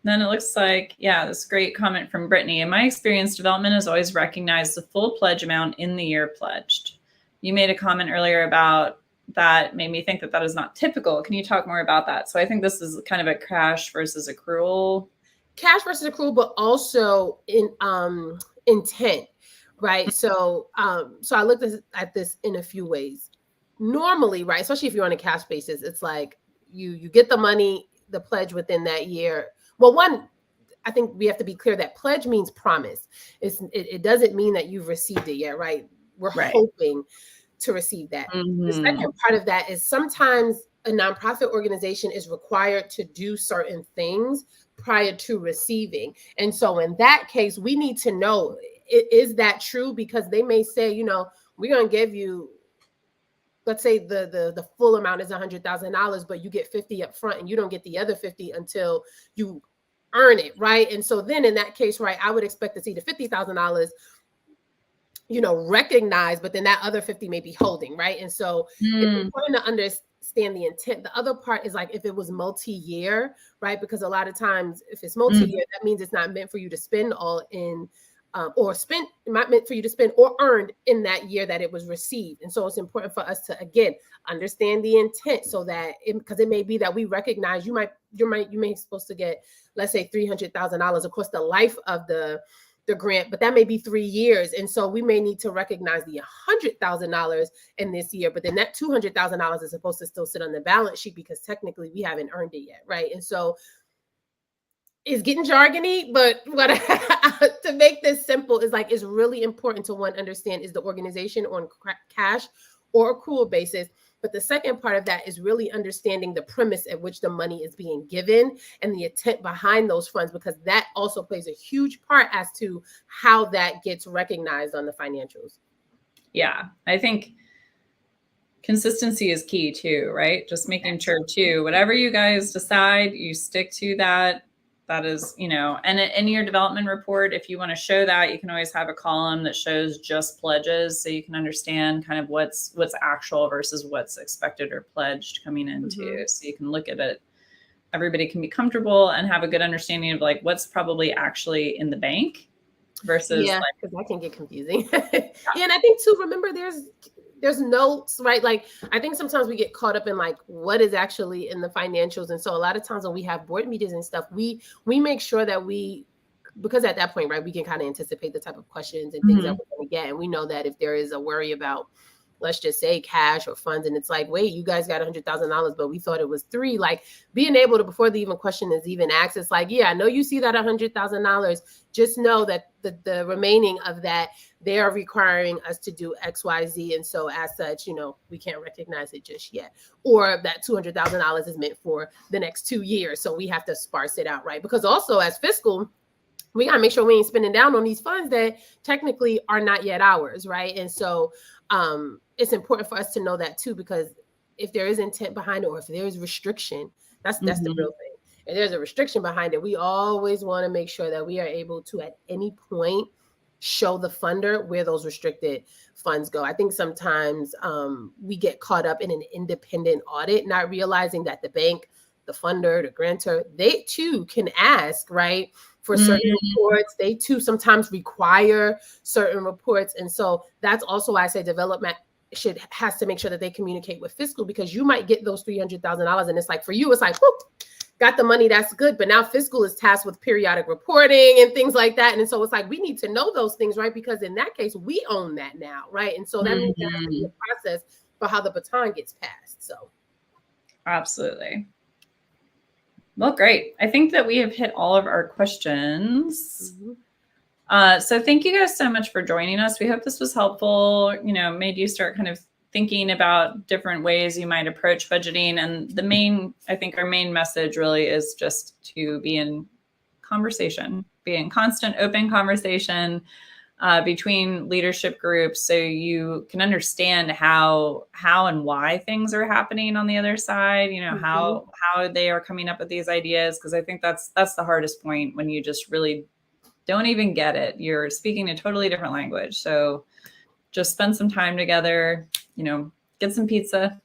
Then it looks like, this great comment from Brittany. In my experience, development has always recognized the full pledge amount in the year pledged. You made a comment earlier about that, made me think that is not typical. Can you talk more about that? So I think this is kind of a cash versus accrual. Cash versus accrual, but also in intent, right? So I looked at this in a few ways. Normally, right, especially if you're on a cash basis, it's like you get the money, the pledge within that year. Well, one, I think we have to be clear that pledge means promise. It doesn't mean that you've received it yet, right? We're hoping to receive that. The second part of that is sometimes a nonprofit organization is required to do certain things prior to receiving. And so in that case, we need to know, is that true? Because they may say, we're going to give you let's say the full amount is $100,000, but you get 50 up front and you don't get the other 50 until you earn it, right? And so then in that case, right, I would expect to see the $50,000, recognized, but then that other 50 may be holding, right? And so it's important to understand the intent. The other part is like if it was multi-year, right? Because a lot of times if it's multi-year, that means it's not meant for you to spend all in not meant for you to spend or earned in that year that it was received. And so it's important for us to, again, understand the intent so that because it may be that we recognize you may be supposed to get, let's say $300,000 across the life of the grant, but that may be 3 years. And so we may need to recognize the $100,000 in this year, but then that $200,000 is supposed to still sit on the balance sheet because technically we haven't earned it yet, right? And so it's getting jargony, but what to make this simple is like, it's really important to understand is the organization on cash or accrual basis. But the second part of that is really understanding the premise at which the money is being given and the intent behind those funds, because that also plays a huge part as to how that gets recognized on the financials. Yeah, I think consistency is key too, right? Just making sure too, whatever you guys decide, you stick to that. That is, and in your development report, if you want to show that, you can always have a column that shows just pledges so you can understand kind of what's actual versus what's expected or pledged coming into. So you can look at it. Everybody can be comfortable and have a good understanding of like what's probably actually in the bank versus because that can get confusing. And I think too, remember there's notes, right? Like I think sometimes we get caught up in like what is actually in the financials. And so a lot of times when we have board meetings and stuff, we make sure that because at that point, right, we can kind of anticipate the type of questions and things that we're going to get. And we know that if there is a worry about, let's just say cash or funds, and it's like, wait, you guys got $100,000, but we thought it was 3. Like being able to, before the question is even asked, it's like, yeah, I know you see that $100,000. Just know that the remaining of that, they are requiring us to do X, Y, Z, and so as such, we can't recognize it just yet. Or that $200,000 is meant for the next 2 years, so we have to sparse it out, right? Because also as fiscal, we got to make sure we ain't spending down on these funds that technically are not yet ours, right? And so it's important for us to know that too, because if there is intent behind it or if there's restriction, that's the real thing. If there's a restriction behind it, we always want to make sure that we are able to at any point show the funder where those restricted funds go. I think sometimes we get caught up in an independent audit, not realizing that the bank, the funder, the grantor, they too can ask, right, for certain reports. They too sometimes require certain reports. And so that's also why I say development has to make sure that they communicate with fiscal, because you might get those $300,000 and it's like, for you, it's like, whoop, got the money, that's good. But now fiscal is tasked with periodic reporting and things like that. And so it's like, we need to know those things, right? Because in that case, we own that now, right? And so that means that has to be a process for how the baton gets passed. So absolutely. Well, great. I think that we have hit all of our questions. So thank you guys so much for joining us. We hope this was helpful, made you start kind of thinking about different ways you might approach budgeting. And I think our main message really is just to be in conversation, be in constant open conversation between leadership groups, so you can understand how and why things are happening on the other side, how they are coming up with these ideas. Because I think that's the hardest point, when you just really don't even get it. You're speaking a totally different language. So just spend some time together, get some pizza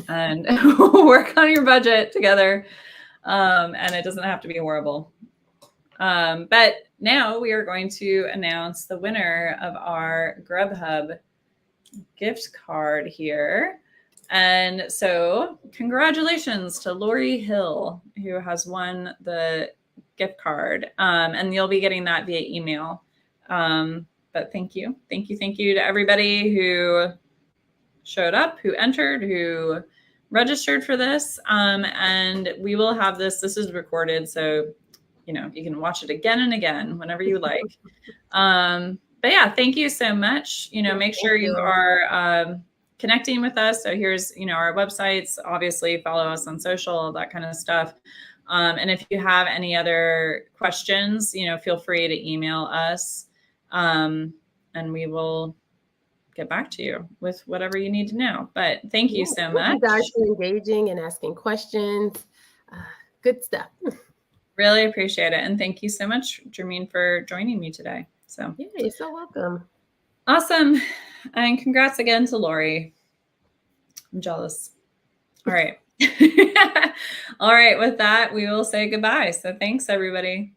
and work on your budget together. And it doesn't have to be horrible. But now we are going to announce the winner of our Grubhub gift card here. And so congratulations to Lori Hill, who has won the gift card. And you'll be getting that via email. But thank you. Thank you to everybody who showed up, who entered, who registered for this. And we will have this is recorded, so you can watch it again and again whenever you like. But yeah, thank you so much. Make sure you are connecting with us. So here's, our websites, obviously follow us on social, that kind of stuff. And if you have any other questions, feel free to email us. And we will get back to you with whatever you need to know. But thank you so Thank much. you guys for engaging and asking questions. Good stuff. Really appreciate it. And thank you so much, Jermaine, for joining me today. So yeah, you're so welcome. Awesome. And congrats again to Lori. I'm jealous. All right. All right. With that, we will say goodbye. So thanks, everybody.